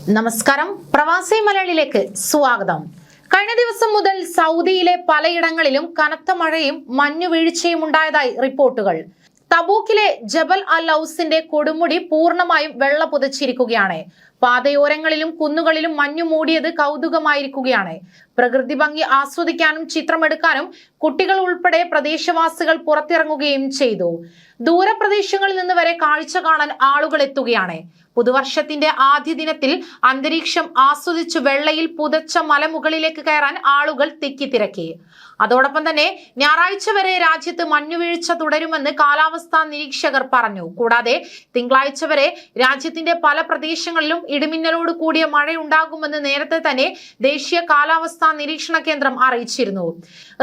നമസ്കാരം, പ്രവാസി മലയാളിയിലേക്ക് സ്വാഗതം. കഴിഞ്ഞ ദിവസം മുതൽ സൗദിയിലെ പലയിടങ്ങളിലും കനത്ത മഴയും മഞ്ഞുവീഴ്ചയും ഉണ്ടായതായി റിപ്പോർട്ടുകൾ. തബൂക്കിലെ ജബൽ അൽ ലൗസിന്റെ കൊടുമുടി പൂർണ്ണമായും വെള്ള പുതച്ചിരിക്കുകയാണ്. പാതയോരങ്ങളിലും കുന്നുകളിലും മഞ്ഞു മൂടിയത് കൗതുകമായിരിക്കുകയാണ്. പ്രകൃതി ഭംഗി ആസ്വദിക്കാനും ചിത്രമെടുക്കാനും കുട്ടികൾ ഉൾപ്പെടെ പ്രദേശവാസികൾ പുറത്തിറങ്ങുകയും ചെയ്തു. ദൂരപ്രദേശങ്ങളിൽ നിന്ന് വരെ കാഴ്ച കാണാൻ ആളുകൾ എത്തുകയാണ്. പുതുവർഷത്തിന്റെ ആദ്യ ദിനത്തിൽ അന്തരീക്ഷം ആസ്വദിച്ചു വെള്ളയിൽ പുതച്ച മലമുകളിലേക്ക് കയറാൻ ആളുകൾ തിക്കിത്തിരക്കി. അതോടൊപ്പം തന്നെ ഞായറാഴ്ച വരെ രാജ്യത്ത് മഞ്ഞുവീഴ്ച തുടരുമെന്ന് കാലാവസ്ഥാ നിരീക്ഷകർ പറഞ്ഞു. കൂടാതെ തിങ്കളാഴ്ച വരെ രാജ്യത്തിന്റെ പല പ്രദേശങ്ങളിലും ഇടിമിന്നലോട് കൂടിയ മഴയുണ്ടാകുമെന്ന് നേരത്തെ തന്നെ ദേശീയ കാലാവസ്ഥാ നിരീക്ഷണ കേന്ദ്രം അറിയിച്ചിരുന്നു.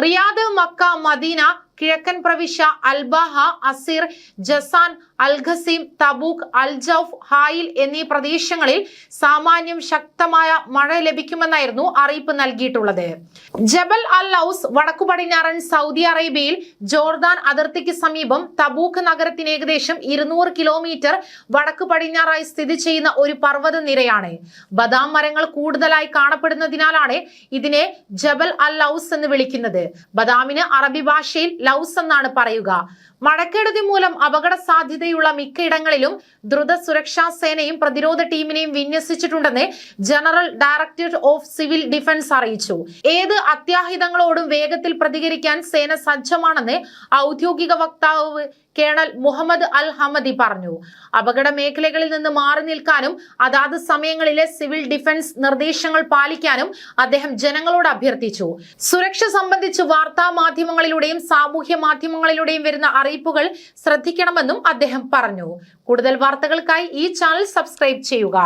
റിയാദ്, മക്ക, മദീന, കിഴക്കൻ പ്രവിശ്യ, Al Baha, Asir, Jazan, Al Qassim, Tabuk, Al Jouf, Hail എന്നീ പ്രദേശങ്ങളിൽ സാമാന്യം ശക്തമായ മഴ ലഭിക്കുമെന്നായിരുന്നു അറിയിപ്പ് നൽകിയിട്ടുള്ളത്. ജബൽ അൽ ലൗസ് വടക്കു പടിഞ്ഞാറൻ സൗദി അറേബ്യയിൽ ജോർദാൻ അതിർത്തിക്ക് സമീപം തബൂക്ക് നഗരത്തിന് ഏകദേശം 200 കിലോമീറ്റർ വടക്കു പടിഞ്ഞാറായി സ്ഥിതി ചെയ്യുന്ന ഒരു പർവ്വത നിരയാണ്. ബദാം മരങ്ങൾ കൂടുതലായി കാണപ്പെടുന്നതിനാലാണ് ഇതിനെ ജബൽ അൽ ലൗസ് എന്ന് വിളിക്കുന്നത്. ബദാമിന് അറബി ഭാഷയിൽ ലൗസ് എന്നാണ് പറയുക. മഴക്കെടുതി മൂലം അപകട സാധ്യതയുള്ള മിക്കയിടങ്ങളിലും ദ്രുത സുരക്ഷാ സേനയും പ്രതിരോധ ടീമിനെയും വിന്യസിച്ചിട്ടുണ്ടെന്ന് general directorate of civil defence അറിയിച്ചു. ഏത് അത്യാഹിതങ്ങളോടും വേഗത്തിൽ പ്രതികരിക്കാൻ സേന സജ്ജമാണെന്ന് ഔദ്യോഗിക വക്താവ് കേണൽ മുഹമ്മദ് അൽ ഹമദി പറഞ്ഞു. അപകട മേഖലകളിൽ നിന്ന് മാറി നിൽക്കാനും അതാത് സമയങ്ങളിലെ സിവിൽ ഡിഫൻസ് നിർദ്ദേശങ്ങൾ പാലിക്കാനും അദ്ദേഹം ജനങ്ങളോട് അഭ്യർത്ഥിച്ചു. സുരക്ഷ സംബന്ധിച്ച് വാർത്താ മാധ്യമങ്ങളിലൂടെയും സാമൂഹ്യ മാധ്യമങ്ങളിലൂടെയും വരുന്ന അറിയിപ്പുകൾ ശ്രദ്ധിക്കണമെന്നും അദ്ദേഹം പറഞ്ഞു. കൂടുതൽ വാർത്തകൾക്കായി ഈ ചാനൽ സബ്സ്ക്രൈബ് ചെയ്യുക.